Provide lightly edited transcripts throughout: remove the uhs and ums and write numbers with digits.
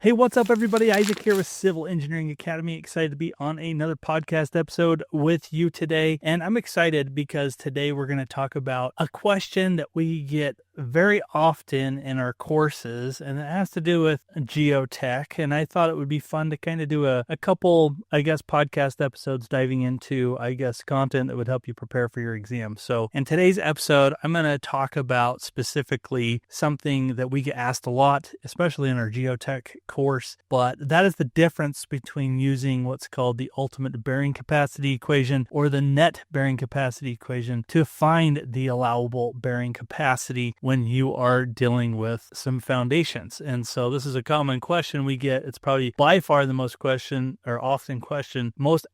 Hey, what's up, everybody? Isaac here with Civil Engineering Academy. Excited to be on another podcast episode with you today. And I'm excited because today we're going to talk about a question that we get very often in our courses, and it has to do with geotech. And I thought it would be fun to kind of do a couple, podcast episodes diving into, content that would help you prepare for your exam. So in today's episode, I'm going to talk about specifically something that we get asked a lot, especially in our geotech course, but that is the difference between using what's called the ultimate bearing capacity equation or the net bearing capacity equation to find the allowable bearing capacity when you are dealing with some foundations. And so this is a common question we get. It's probably by far the most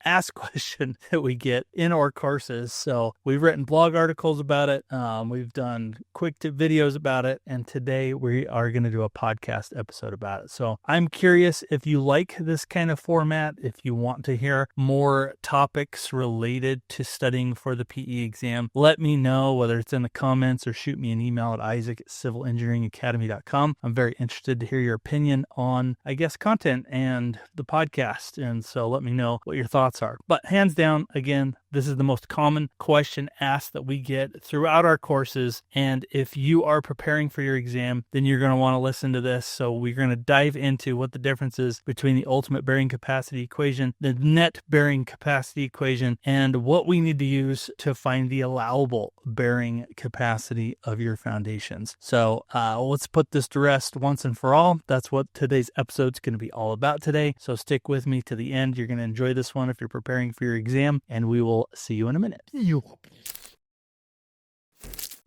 asked question that we get in our courses. So we've written blog articles about it. We've done quick tip videos about it. And today we are going to do a podcast episode about it. So I'm curious if you like this kind of format, if you want to hear more topics related to studying for the PE exam, let me know, whether it's in the comments or shoot me an email at isaac@civilengineeringacademy.com. I'm very interested to hear your opinion on, content and the podcast. And so let me know what your thoughts are. But hands down, again, this is the most common question asked that we get throughout our courses. And if you are preparing for your exam, then you're going to want to listen to this. So we're going to dive into what the difference is between the ultimate bearing capacity equation, the net bearing capacity equation, and what we need to use to find the allowable bearing capacity of your foundations. So let's put this to rest once and for all. That's what today's episode is going to be all about today. So stick with me to the end. You're going to enjoy this one if you're preparing for your exam, and we will see you in a minute.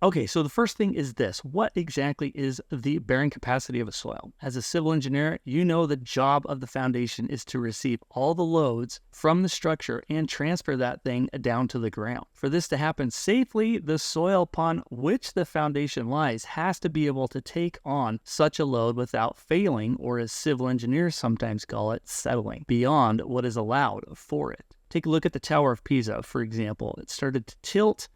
Okay, so the first thing is this. What exactly is the bearing capacity of a soil? As a civil engineer, you know the job of the foundation is to receive all the loads from the structure and transfer that thing down to the ground. For this to happen safely, the soil upon which the foundation lies has to be able to take on such a load without failing, or as civil engineers sometimes call it, settling beyond what is allowed for it. Take a look at the Tower of Pisa, for example. It started to tilt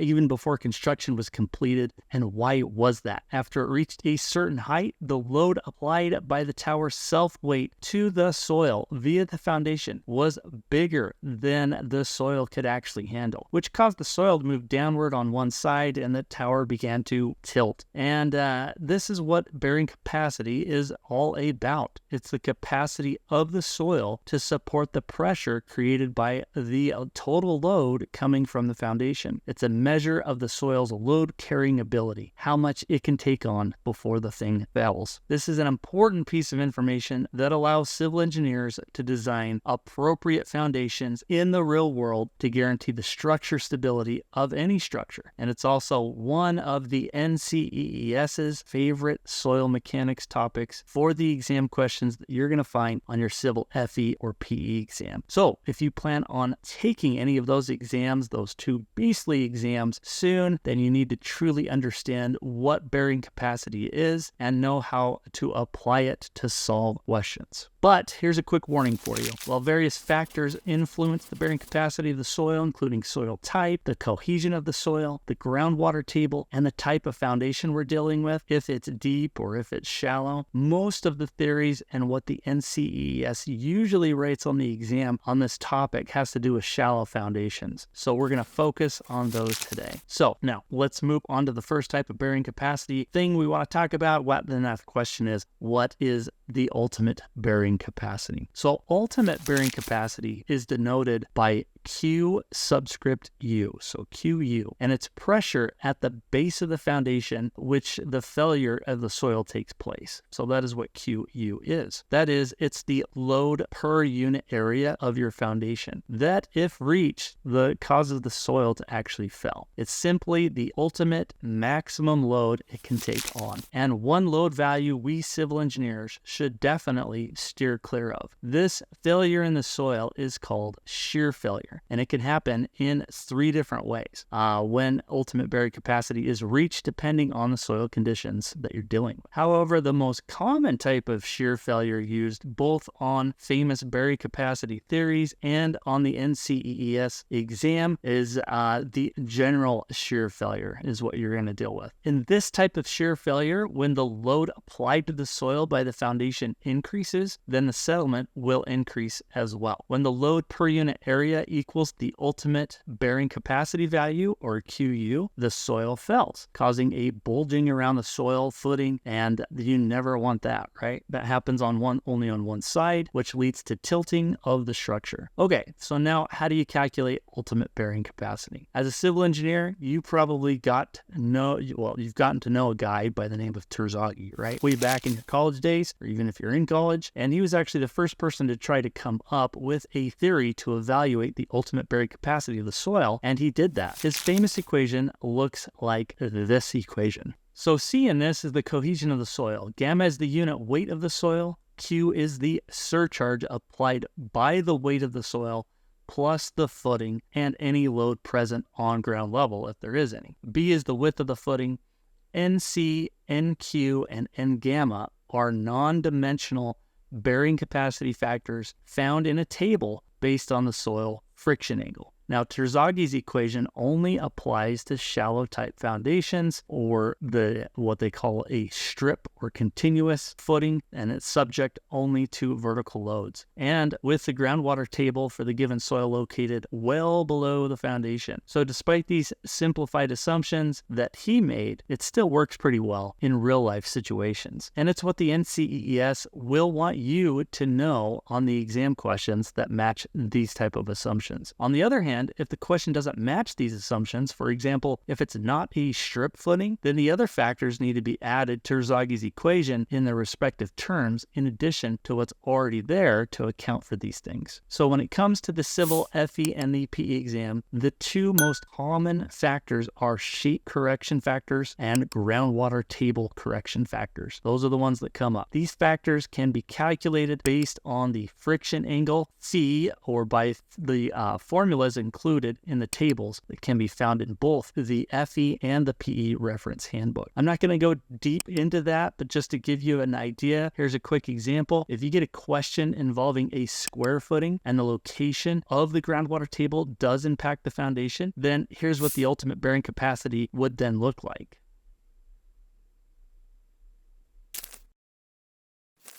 even before construction was completed. And why was that? After it reached a certain height, the load applied by the tower's self-weight to the soil via the foundation was bigger than the soil could actually handle, which caused the soil to move downward on one side and the tower began to tilt. And this is what bearing capacity is all about. It's the capacity of the soil to support the pressure created by the total load coming from the foundation. It's a measure of the soil's load carrying ability, how much it can take on before the thing fails. This is an important piece of information that allows civil engineers to design appropriate foundations in the real world to guarantee the structure stability of any structure. And it's also one of the NCEES's favorite soil mechanics topics for the exam questions that you're going to find on your civil FE or PE exam. So if you plan on taking any of those exams, those two beastly exams soon, then you need to truly understand what bearing capacity is and know how to apply it to solve questions. But here's a quick warning for you. While various factors influence the bearing capacity of the soil, including soil type, the cohesion of the soil, the groundwater table, and the type of foundation we're dealing with, if it's deep or if it's shallow, most of the theories and what the NCEES usually rates on the exam on this topic has to do with shallow foundations. So we're going to focus on those today. So now let's move on to the first type of bearing capacity thing we want to talk about. Then that question is, what is the ultimate bearing capacity? So ultimate bearing capacity is denoted by Q subscript U, so QU, and it's pressure at the base of the foundation which the failure of the soil takes place. So that is what QU is. That is, it's the load per unit area of your foundation that, if reached, causes the soil to actually fail. It's simply the ultimate maximum load it can take on, and one load value we civil engineers should definitely steer clear of. This failure in the soil is called shear failure. And it can happen in three different ways when ultimate bearing capacity is reached, depending on the soil conditions that you're dealing with. However, the most common type of shear failure used both on famous bearing capacity theories and on the NCEES exam is the general shear failure is what you're going to deal with. In this type of shear failure, when the load applied to the soil by the foundation foundation increases, then the settlement will increase as well. When the load per unit area equals the ultimate bearing capacity value, or QU, the soil fells, causing a bulging around the soil footing, and you never want that, right? That happens only on one side, which leads to tilting of the structure. Okay, so now how do you calculate ultimate bearing capacity? As a civil engineer, you've gotten to know a guy by the name of Terzaghi, right? Way back in your college days, or even if you're in college, and he was actually the first person to try to come up with a theory to evaluate the ultimate bearing capacity of the soil, and he did that. His famous equation looks like this equation. So C in this is the cohesion of the soil. Gamma is the unit weight of the soil. Q is the surcharge applied by the weight of the soil plus the footing and any load present on ground level, if there is any. B is the width of the footing. NC, NQ, and N gamma are non-dimensional bearing capacity factors found in a table based on the soil friction angle. Now, Terzaghi's equation only applies to shallow type foundations, or what they call a strip or continuous footing, and it's subject only to vertical loads. And with the groundwater table for the given soil located well below the foundation. So despite these simplified assumptions that he made, it still works pretty well in real life situations. And it's what the NCEES will want you to know on the exam questions that match these type of assumptions. On the other hand, if the question doesn't match these assumptions, for example, if it's not a strip footing, then the other factors need to be added to Terzaghi's equation in their respective terms, in addition to what's already there to account for these things. So when it comes to the civil FE and the PE exam, the two most common factors are shape correction factors and groundwater table correction factors. Those are the ones that come up. These factors can be calculated based on the friction angle, C, or by the formulas included in the tables that can be found in both the FE and the PE reference handbook. I'm not going to go deep into that, but just to give you an idea, here's a quick example. If you get a question involving a square footing and the location of the groundwater table does impact the foundation, then here's what the ultimate bearing capacity would then look like.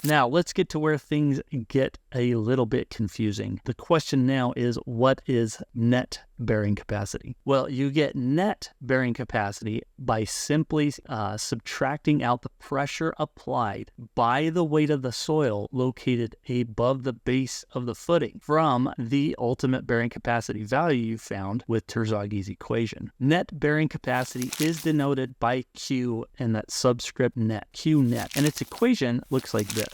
Now, let's get to where things get a little bit confusing. The question now is, what is net bearing capacity? Well, you get net bearing capacity by simply subtracting out the pressure applied by the weight of the soil located above the base of the footing from the ultimate bearing capacity value you found with Terzaghi's equation. Net bearing capacity is denoted by Q and that subscript net, Q net, and its equation looks like this.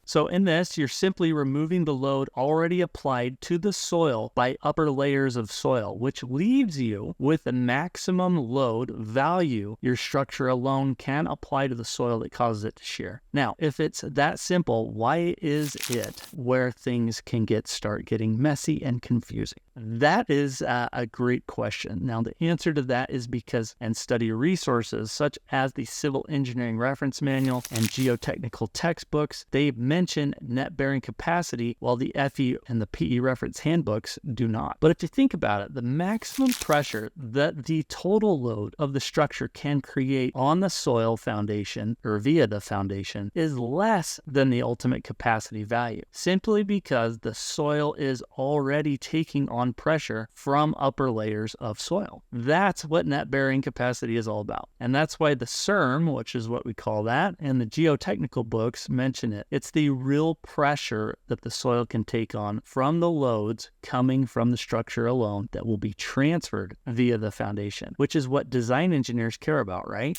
So in this, you're simply removing the load already applied to the soil by upper layers of soil, which leaves you with the maximum load value your structure alone can apply to the soil that causes it to shear. Now, if it's that simple, why is it where things can start getting messy and confusing? That is a great question. Now, the answer to that is because, and study resources such as the Civil Engineering Reference Manual and geotechnical textbooks, they mention net bearing capacity, while the FE and the PE reference handbooks do not. But if you think about it, the maximum pressure that the total load of the structure can create on the soil foundation or via the foundation is less than the ultimate capacity value, simply because the soil is already taking on pressure from upper layers of soil. That's what net bearing capacity is all about. And that's why the CERM, which is what we call that, and the geotechnical books mention it. It's the real pressure that the soil can take on from the loads coming from the structure alone that will be transferred via the foundation, which is what design engineers care about, right?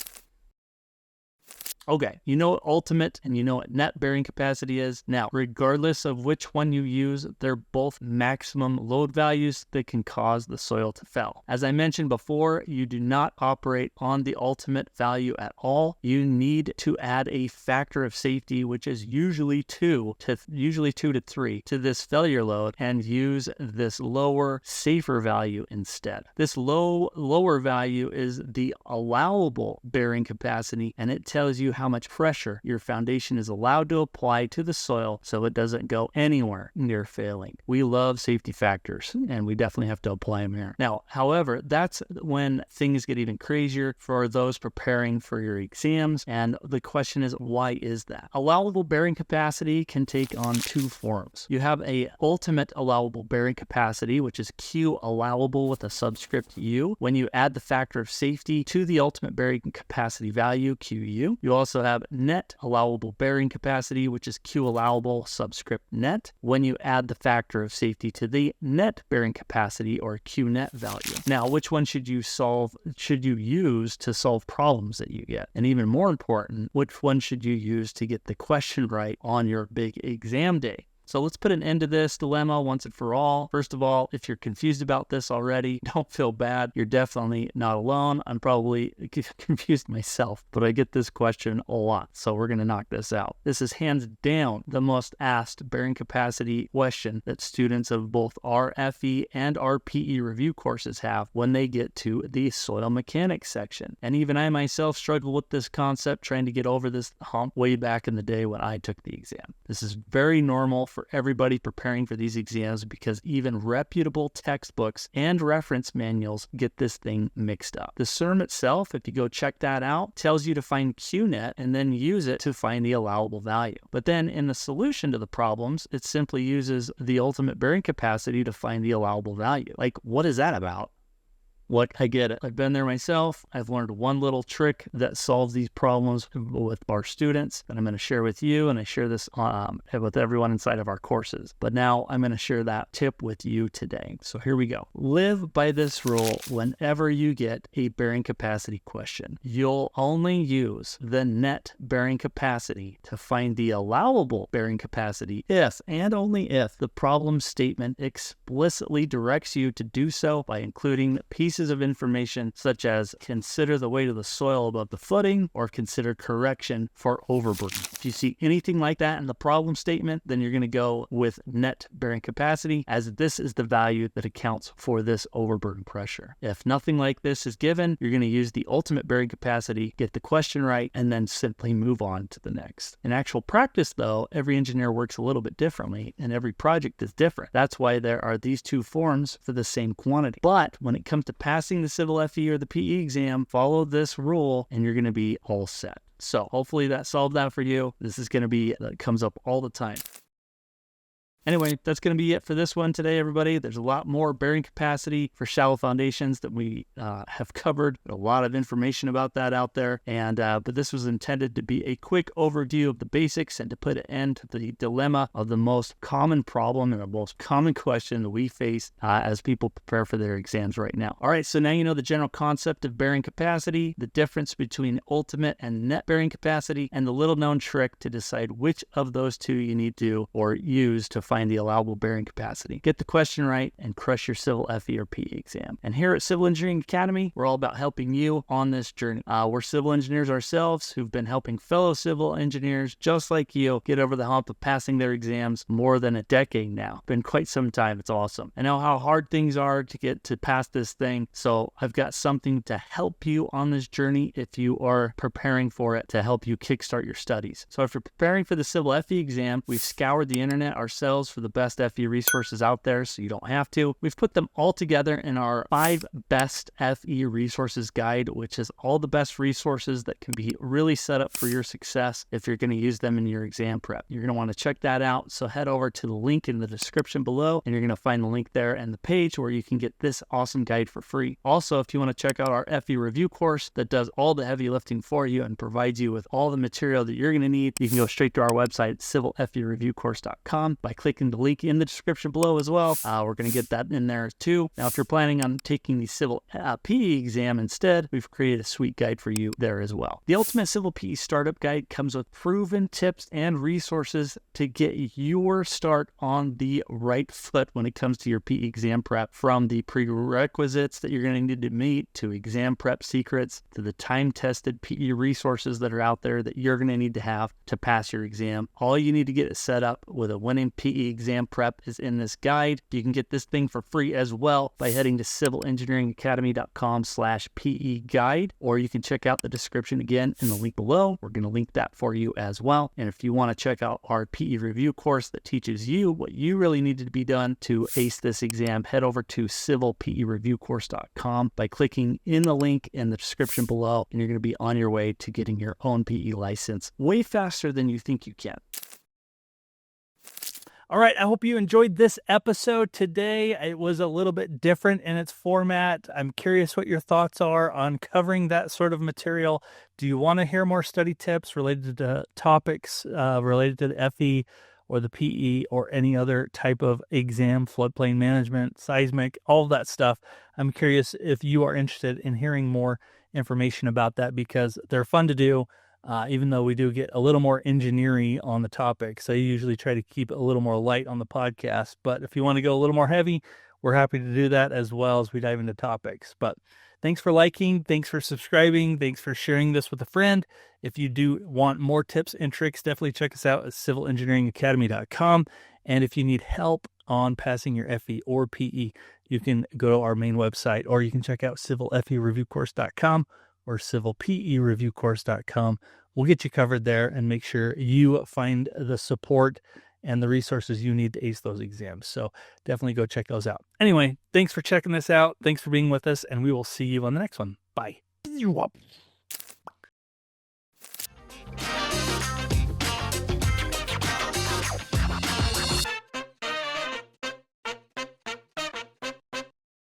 Okay, you know what ultimate and you know what net bearing capacity is. Now, regardless of which one you use, they're both maximum load values that can cause the soil to fail. As I mentioned before, you do not operate on the ultimate value at all. You need to add a factor of safety, which is usually 2 to 3 to this failure load, and use this lower, safer value instead. This lower value is the allowable bearing capacity, and it tells you you how much pressure your foundation is allowed to apply to the soil so it doesn't go anywhere near failing. We love safety factors, and we definitely have to apply them here. Now, however, that's when things get even crazier for those preparing for your exams, and the question is, why is that? Allowable bearing capacity can take on two forms. You have a ultimate allowable bearing capacity, which is Q allowable with a subscript U. When you add the factor of safety to the ultimate bearing capacity value, QU. You also have net allowable bearing capacity, which is Q allowable subscript net, when you add the factor of safety to the net bearing capacity, or Q net value. Now, which one should you use to solve problems that you get? And even more important, which one should you use to get the question right on your big exam day? So let's put an end to this dilemma once and for all. First of all, if you're confused about this already, don't feel bad. You're definitely not alone. I'm probably confused myself, but I get this question a lot. So we're going to knock this out. This is hands down the most asked bearing capacity question that students of both our FE and our PE review courses have when they get to the soil mechanics section. And even I myself struggle with this concept, trying to get over this hump way back in the day when I took the exam. This is very normal for everybody preparing for these exams, because even reputable textbooks and reference manuals get this thing mixed up. The SERM itself, if you go check that out, tells you to find QNet and then use it to find the allowable value. But then in the solution to the problems, it simply uses the ultimate bearing capacity to find the allowable value. Like, what is that about? Look, I get it. I've been there myself. I've learned one little trick that solves these problems with our students that I'm going to share with you, and I share this with everyone inside of our courses. But now I'm going to share that tip with you today. So here we go. Live by this rule whenever you get a bearing capacity question. You'll only use the net bearing capacity to find the allowable bearing capacity if, and only if, the problem statement explicitly directs you to do so by including pieces of information such as consider the weight of the soil above the footing, or consider correction for overburden. If you see anything like that in the problem statement, then you're going to go with net bearing capacity, as this is the value that accounts for this overburden pressure. If nothing like this is given, you're going to use the ultimate bearing capacity, get the question right, and then simply move on to the next. In actual practice, though, every engineer works a little bit differently, and every project is different. That's why there are these two forms for the same quantity. But when it comes to passing the Civil FE or the PE exam, follow this rule and you're going to be all set. So hopefully that solved that for you. This is going to be, that comes up all the time. Anyway, that's going to be it for this one today, everybody. There's a lot more bearing capacity for shallow foundations that we have covered. A lot of information about that out there. And but this was intended to be a quick overview of the basics and to put an end to the dilemma of the most common problem and the most common question that we face as people prepare for their exams right now. All right, so now you know the general concept of bearing capacity, the difference between ultimate and net bearing capacity, and the little known trick to decide which of those two you need to or use to find the allowable bearing capacity. Get the question right and crush your Civil FE or PE exam. And here at Civil Engineering Academy, we're all about helping you on this journey. We're civil engineers ourselves who've been helping fellow civil engineers just like you get over the hump of passing their exams more than a decade now. Been quite some time. It's awesome. I know how hard things are to get to pass this thing, so I've got something to help you on this journey if you are preparing for it, to help you kickstart your studies. So if you're preparing for the Civil FE exam, we've scoured the internet ourselves for the best FE resources out there, so you don't have to. We've put them all together in our 5 best FE resources guide, which is all the best resources that can be really set up for your success if you're going to use them in your exam prep. You're going to want to check that out, so head over to the link in the description below, and you're going to find the link there and the page where you can get this awesome guide for free. Also, if you want to check out our FE review course that does all the heavy lifting for you and provides you with all the material that you're going to need, you can go straight to our website, civilfereviewcourse.com, by clicking the link in the description below as well. We're going to get that in there too. Now, if you're planning on taking the Civil PE exam instead, we've created a sweet guide for you there as well. The Ultimate Civil PE Startup Guide comes with proven tips and resources to get your start on the right foot when it comes to your PE exam prep, from the prerequisites that you're going to need to meet, to exam prep secrets, to the time-tested PE resources that are out there that you're going to need to have to pass your exam. All you need to get is set up with a winning PE PE exam prep is in this guide. You can get this thing for free as well by heading to civilengineeringacademy.com/PE guide, or you can check out the description again in the link below. We're going to link that for you as well. And if you want to check out our PE review course that teaches you what you really needed to be done to ace this exam, head over to civilpereviewcourse.com by clicking in the link in the description below, and you're going to be on your way to getting your own PE license way faster than you think you can. All right, I hope you enjoyed this episode today. It was a little bit different in its format. I'm curious what your thoughts are on covering that sort of material. Do you want to hear more study tips related to topics related to the FE or the PE or any other type of exam, floodplain management, seismic, all of that stuff? I'm curious if you are interested in hearing more information about that, because they're fun to do. Even though we do get a little more engineering on the topic. So I usually try to keep it a little more light on the podcast. But if you want to go a little more heavy, we're happy to do that as well as we dive into topics. But thanks for liking. Thanks for subscribing. Thanks for sharing this with a friend. If you do want more tips and tricks, definitely check us out at civilengineeringacademy.com. And if you need help on passing your FE or PE, you can go to our main website, or you can check out civilfereviewcourse.com or civilpereviewcourse.com. We'll get you covered there and make sure you find the support and the resources you need to ace those exams. So definitely go check those out. Anyway, thanks for checking this out. Thanks for being with us, and we will see you on the next one. Bye.